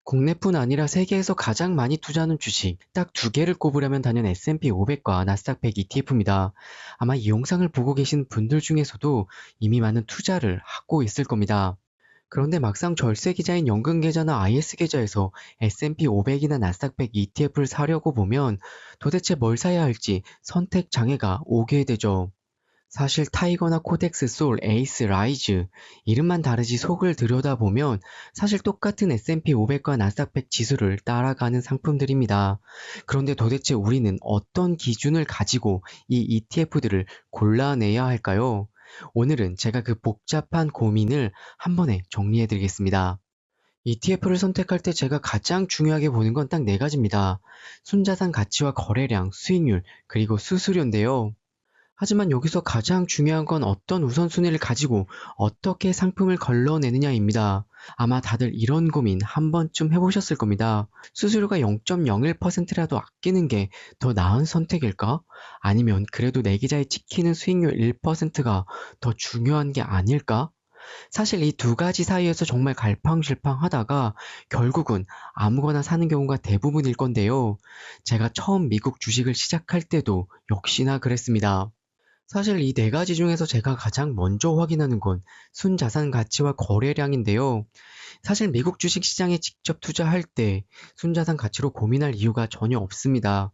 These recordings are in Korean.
국내뿐 아니라 세계에서 가장 많이 투자하는 주식 딱 두 개를 꼽으려면 단연 S&P 500과 나스닥 100 ETF입니다. 아마 이 영상을 보고 계신 분들 중에서도 이미 많은 투자를 하고 있을 겁니다. 그런데 막상 절세 계좌인 연금 계좌나 IS 계좌에서 S&P 500이나 나스닥 100 ETF를 사려고 보면 도대체 뭘 사야 할지 선택 장애가 오게 되죠. 사실 타이거나 코덱스, 솔, 에이스, 라이즈 이름만 다르지 속을 들여다보면 사실 똑같은 S&P 500과 나스닥 100 지수를 따라가는 상품들입니다. 그런데 도대체 우리는 어떤 기준을 가지고 이 ETF들을 골라내야 할까요? 오늘은 제가 그 복잡한 고민을 한 번에 정리해 드리겠습니다. ETF를 선택할 때 제가 가장 중요하게 보는 건 딱 네 가지입니다. 순자산 가치와 거래량, 수익률, 그리고 수수료인데요. 하지만 여기서 가장 중요한 건 어떤 우선순위를 가지고 어떻게 상품을 걸러내느냐입니다. 아마 다들 이런 고민 한 번쯤 해보셨을 겁니다. 수수료가 0.01%라도 아끼는 게 더 나은 선택일까? 아니면 그래도 내 계좌에 찍히는 수익률 1%가 더 중요한 게 아닐까? 사실 이 두 가지 사이에서 정말 갈팡질팡하다가 결국은 아무거나 사는 경우가 대부분일 건데요. 제가 처음 미국 주식을 시작할 때도 역시나 그랬습니다. 사실 이 네 가지 중에서 제가 가장 먼저 확인하는 건 순자산 가치와 거래량인데요. 사실 미국 주식 시장에 직접 투자할 때 순자산 가치로 고민할 이유가 전혀 없습니다.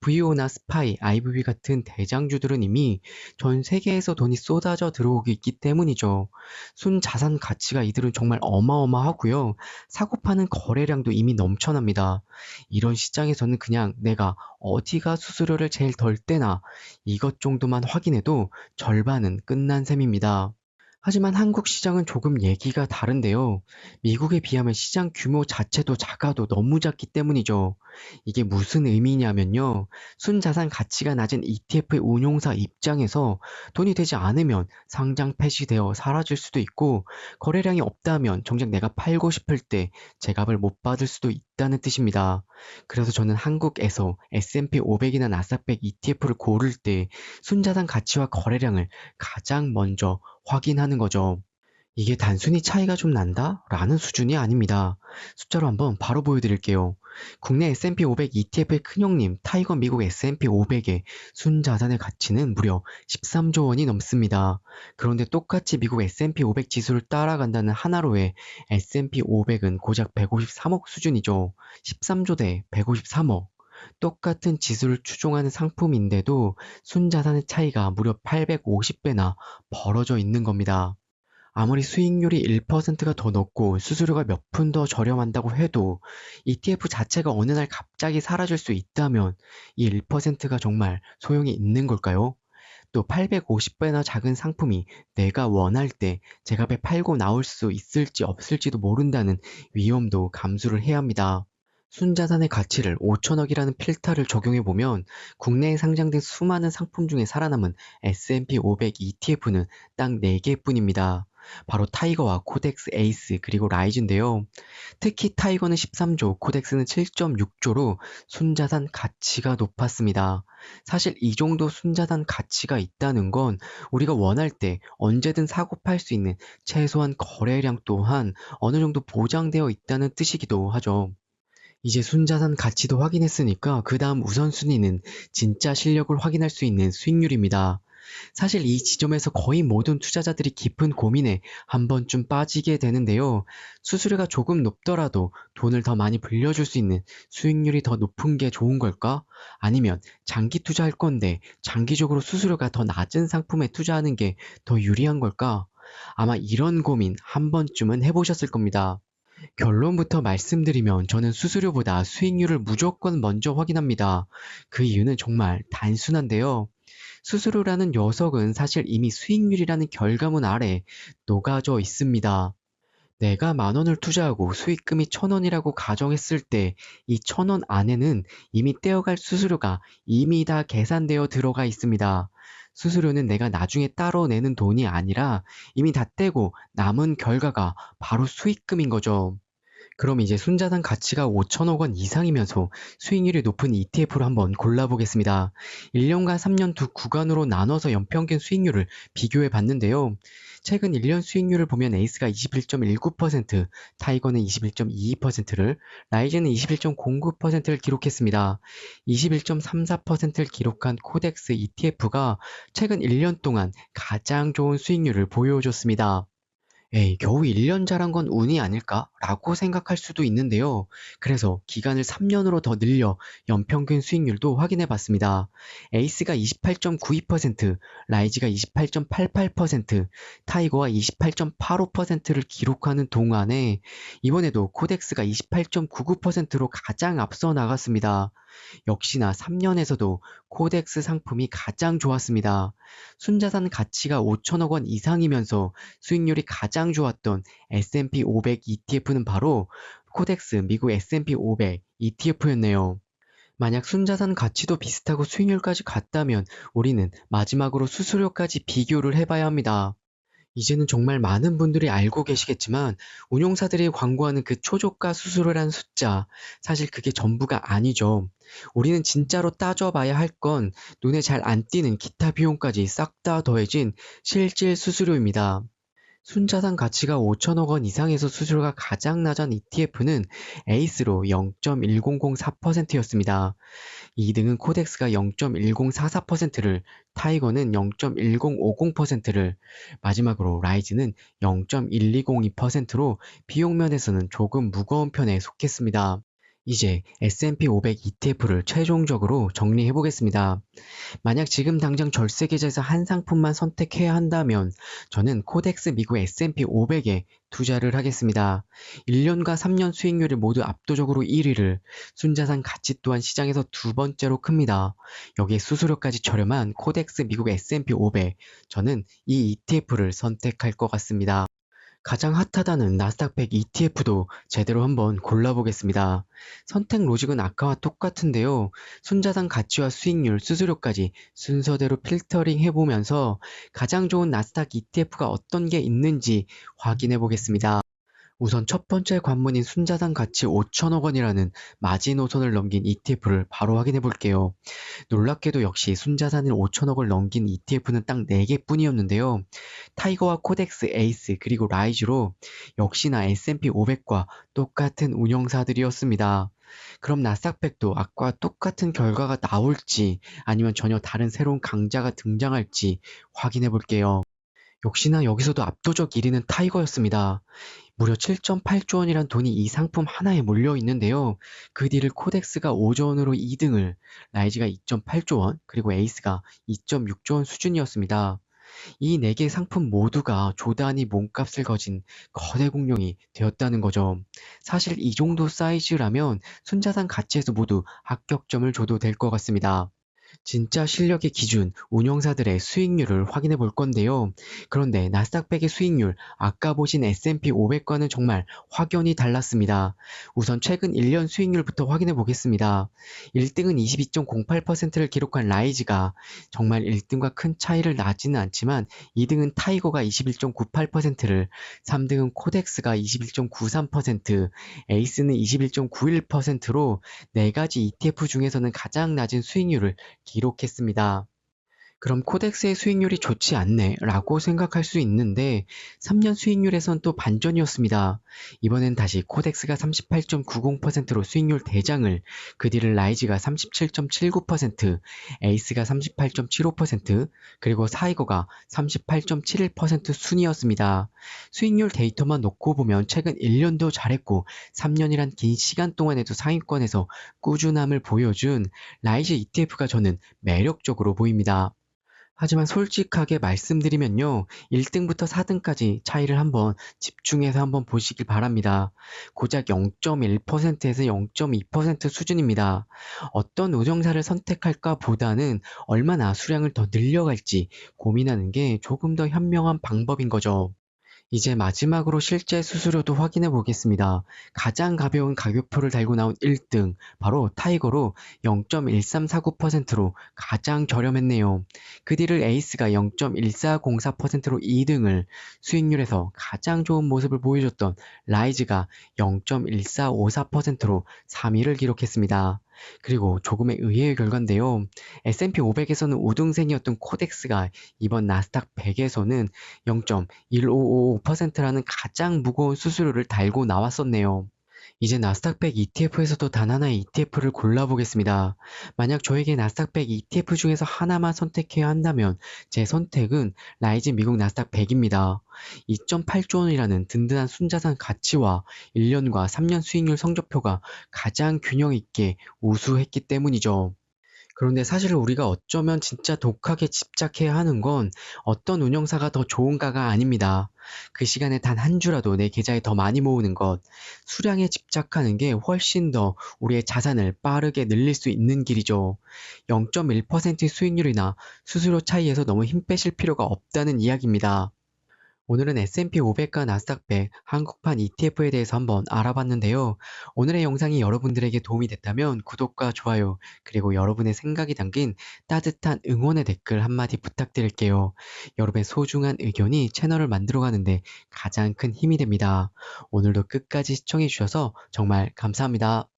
VO나 스파이, IVB 같은 대장주들은 이미 전 세계에서 돈이 쏟아져 들어오고 있기 때문이죠. 순자산 가치가 이들은 정말 어마어마하고요. 사고 파는 거래량도 이미 넘쳐납니다. 이런 시장에서는 그냥 내가 어디가 수수료를 제일 덜 떼나 이것 정도만 확인해도 절반은 끝난 셈입니다. 하지만 한국 시장은 조금 얘기가 다른데요. 미국에 비하면 시장 규모 자체도 작아도 너무 작기 때문이죠. 이게 무슨 의미냐면요. 순자산 가치가 낮은 ETF의 운용사 입장에서 돈이 되지 않으면 상장 폐지되어 사라질 수도 있고, 거래량이 없다면 정작 내가 팔고 싶을 때 제값을 못 받을 수도 있다는 뜻입니다. 그래서 저는 한국에서 S&P 500이나 나스닥 100 ETF를 고를 때 순자산 가치와 거래량을 가장 먼저 확인하는 거죠. 이게 단순히 차이가 좀 난다? 라는 수준이 아닙니다. 숫자로 한번 바로 보여드릴게요. 국내 S&P 500 ETF의 큰형님 타이거 미국 S&P 500의 순자산의 가치는 무려 13조 원이 넘습니다. 그런데 똑같이 미국 S&P 500 지수를 따라간다는 하나로의 S&P 500은 고작 153억 수준이죠. 13조 대 153억. 똑같은 지수를 추종하는 상품인데도 순자산의 차이가 무려 850배나 벌어져 있는 겁니다. 아무리 수익률이 1%가 더 높고 수수료가 몇 푼 더 저렴한다고 해도 ETF 자체가 어느 날 갑자기 사라질 수 있다면 이 1%가 정말 소용이 있는 걸까요? 또 850배나 작은 상품이 내가 원할 때 제값에 팔고 나올 수 있을지 없을지도 모른다는 위험도 감수를 해야 합니다. 순자산의 가치를 5천억이라는 필터를 적용해보면 국내에 상장된 수많은 상품 중에 살아남은 S&P 500 ETF는 딱 4개뿐입니다. 바로 타이거와 코덱스, 에이스, 그리고 라이즈인데요. 특히 타이거는 13조, 코덱스는 7.6조로 순자산 가치가 높았습니다. 사실 이 정도 순자산 가치가 있다는 건 우리가 원할 때 언제든 사고 팔 수 있는 최소한 거래량 또한 어느 정도 보장되어 있다는 뜻이기도 하죠. 이제 순자산 가치도 확인했으니까 그 다음 우선순위는 진짜 실력을 확인할 수 있는 수익률입니다. 사실 이 지점에서 거의 모든 투자자들이 깊은 고민에 한 번쯤 빠지게 되는데요. 수수료가 조금 높더라도 돈을 더 많이 불려줄 수 있는 수익률이 더 높은 게 좋은 걸까? 아니면 장기 투자할 건데 장기적으로 수수료가 더 낮은 상품에 투자하는 게 더 유리한 걸까? 아마 이런 고민 한 번쯤은 해보셨을 겁니다. 결론부터 말씀드리면 저는 수수료보다 수익률을 무조건 먼저 확인합니다. 그 이유는 정말 단순한데요. 수수료라는 녀석은 사실 이미 수익률이라는 결과물 아래 녹아져 있습니다. 내가 10,000원을 투자하고 수익금이 1,000원이라고 가정했을 때 이 1,000원 안에는 이미 떼어갈 수수료가 이미 다 계산되어 들어가 있습니다. 수수료는 내가 나중에 따로 내는 돈이 아니라 이미 다 떼고 남은 결과가 바로 수익금인 거죠. 그럼 이제 순자산 가치가 5천억 원 이상이면서 수익률이 높은 ETF를 한번 골라보겠습니다. 1년과 3년 두 구간으로 나눠서 연평균 수익률을 비교해 봤는데요. 최근 1년 수익률을 보면 에이스가 21.19%, 타이거는 21.22%를, 라이즈는 21.09%를 기록했습니다. 21.34%를 기록한 코덱스 ETF가 최근 1년 동안 가장 좋은 수익률을 보여줬습니다. 에이, 겨우 1년 잘한 건 운이 아닐까라고 생각할 수도 있는데요. 그래서 기간을 3년으로 더 늘려 연평균 수익률도 확인해 봤습니다. 에이스가 28.92%, 라이즈가 28.88%, 타이거가 28.85%를 기록하는 동안에 이번에도 코덱스가 28.99%로 가장 앞서 나갔습니다. 역시나 3년에서도 코덱스 상품이 가장 좋았습니다. 순자산 가치가 5천억 원 이상이면서 수익률이 가장 좋았던 S&P 500 ETF는 바로 코덱스 미국 S&P 500 ETF였네요. 만약 순자산 가치도 비슷하고 수익률까지 같다면 우리는 마지막으로 수수료까지 비교를 해봐야 합니다. 이제는 정말 많은 분들이 알고 계시겠지만 운용사들이 광고하는 그 초저가 수수료란 숫자, 사실 그게 전부가 아니죠. 우리는 진짜로 따져봐야 할 건 눈에 잘 안 띄는 기타 비용까지 싹 다 더해진 실질 수수료입니다. 순자산 가치가 5천억 원 이상에서 수수료가 가장 낮은 ETF는 에이스로 0.1004%였습니다. 2등은 코덱스가 0.1044%를, 타이거는 0.1050%를, 마지막으로 라이즈는 0.1202%로 비용 면에서는 조금 무거운 편에 속했습니다. 이제 S&P 500 ETF를 최종적으로 정리해 보겠습니다. 만약 지금 당장 절세 계좌에서 한 상품만 선택해야 한다면 저는 코덱스 미국 S&P 500에 투자를 하겠습니다. 1년과 3년 수익률이 모두 압도적으로 1위를, 순자산 가치 또한 시장에서 두 번째로 큽니다. 여기에 수수료까지 저렴한 코덱스 미국 S&P 500, 저는 이 ETF를 선택할 것 같습니다. 가장 핫하다는 나스닥 100 ETF도 제대로 한번 골라보겠습니다. 선택 로직은 아까와 똑같은데요. 순자산 가치와 수익률, 수수료까지 순서대로 필터링 해보면서 가장 좋은 나스닥 ETF가 어떤 게 있는지 확인해 보겠습니다. 우선 첫 번째 관문인 순자산 가치 5천억 원이라는 마지노선을 넘긴 ETF를 바로 확인해 볼게요. 놀랍게도 역시 순자산을 5천억을 넘긴 ETF는 딱 4개 뿐이었는데요. 타이거와 코덱스, 에이스, 그리고 라이즈로 역시나 S&P 500과 똑같은 운영사들이었습니다. 그럼 나스닥백도 아까와 똑같은 결과가 나올지 아니면 전혀 다른 새로운 강자가 등장할지 확인해 볼게요. 역시나 여기서도 압도적 1위는 타이거였습니다. 무려 7.8조 원이란 돈이 이 상품 하나에 몰려 있는데요. 그 뒤를 코덱스가 5조 원으로 2등을, 라이즈가 2.8조 원, 그리고 에이스가 2.6조 원 수준이었습니다. 이 4개 상품 모두가 조단위 몸값을 거진 거대 공룡이 되었다는 거죠. 사실 이 정도 사이즈라면 순자산 가치에서 모두 합격점을 줘도 될 것 같습니다. 진짜 실력의 기준, 운용사들의 수익률을 확인해 볼 건데요. 그런데 나스닥백의 수익률, 아까 보신 S&P 500과는 정말 확연히 달랐습니다. 우선 최근 1년 수익률부터 확인해 보겠습니다. 1등은 22.08%를 기록한 라이즈가 정말 1등과 큰 차이를 나지는 않지만 2등은 타이거가 21.98%를, 3등은 코덱스가 21.93%, 에이스는 21.91%로 4가지 ETF 중에서는 가장 낮은 수익률을 기록했습니다. 그럼 코덱스의 수익률이 좋지 않네 라고 생각할 수 있는데 3년 수익률에선 또 반전이었습니다. 이번엔 다시 코덱스가 38.90%로 수익률 대장을, 그 뒤를 라이즈가 37.79%, 에이스가 38.75%, 그리고 사이거가 38.71% 순이었습니다. 수익률 데이터만 놓고 보면 최근 1년도 잘했고 3년이란 긴 시간 동안에도 상위권에서 꾸준함을 보여준 라이즈 ETF가 저는 매력적으로 보입니다. 하지만 솔직하게 말씀드리면요. 1등부터 4등까지 차이를 한번 집중해서 한번 보시길 바랍니다. 고작 0.1%에서 0.2% 수준입니다. 어떤 운영사를 선택할까 보다는 얼마나 수량을 더 늘려갈지 고민하는 게 조금 더 현명한 방법인 거죠. 이제 마지막으로 실제 수수료도 확인해 보겠습니다. 가장 가벼운 가격표를 달고 나온 1등, 바로 타이거로 0.1349%로 가장 저렴했네요. 그 뒤를 에이스가 0.1404%로 2등을, 수익률에서 가장 좋은 모습을 보여줬던 라이즈가 0.1454%로 3위를 기록했습니다. 그리고 조금의 의외의 결과인데요. S&P 500에서는 우등생이었던 코덱스가 이번 나스닥 100에서는 0.1555%라는 가장 무거운 수수료를 달고 나왔었네요. 이제 나스닥 100 ETF에서도 단 하나의 ETF를 골라보겠습니다. 만약 저에게 나스닥 100 ETF 중에서 하나만 선택해야 한다면 제 선택은 라이즈 미국 나스닥 100입니다. 2.8조 원이라는 든든한 순자산 가치와 1년과 3년 수익률 성적표가 가장 균형 있게 우수했기 때문이죠. 그런데 사실 우리가 어쩌면 진짜 독하게 집착해야 하는 건 어떤 운영사가 더 좋은가가 아닙니다. 그 시간에 단 한 주라도 내 계좌에 더 많이 모으는 것, 수량에 집착하는 게 훨씬 더 우리의 자산을 빠르게 늘릴 수 있는 길이죠. 0.1% 수익률이나 수수료 차이에서 너무 힘 빼실 필요가 없다는 이야기입니다. 오늘은 S&P 500과 나스닥 100 한국판 ETF에 대해서 한번 알아봤는데요. 오늘의 영상이 여러분들에게 도움이 됐다면 구독과 좋아요, 그리고 여러분의 생각이 담긴 따뜻한 응원의 댓글 한마디 부탁드릴게요. 여러분의 소중한 의견이 채널을 만들어가는데 가장 큰 힘이 됩니다. 오늘도 끝까지 시청해주셔서 정말 감사합니다.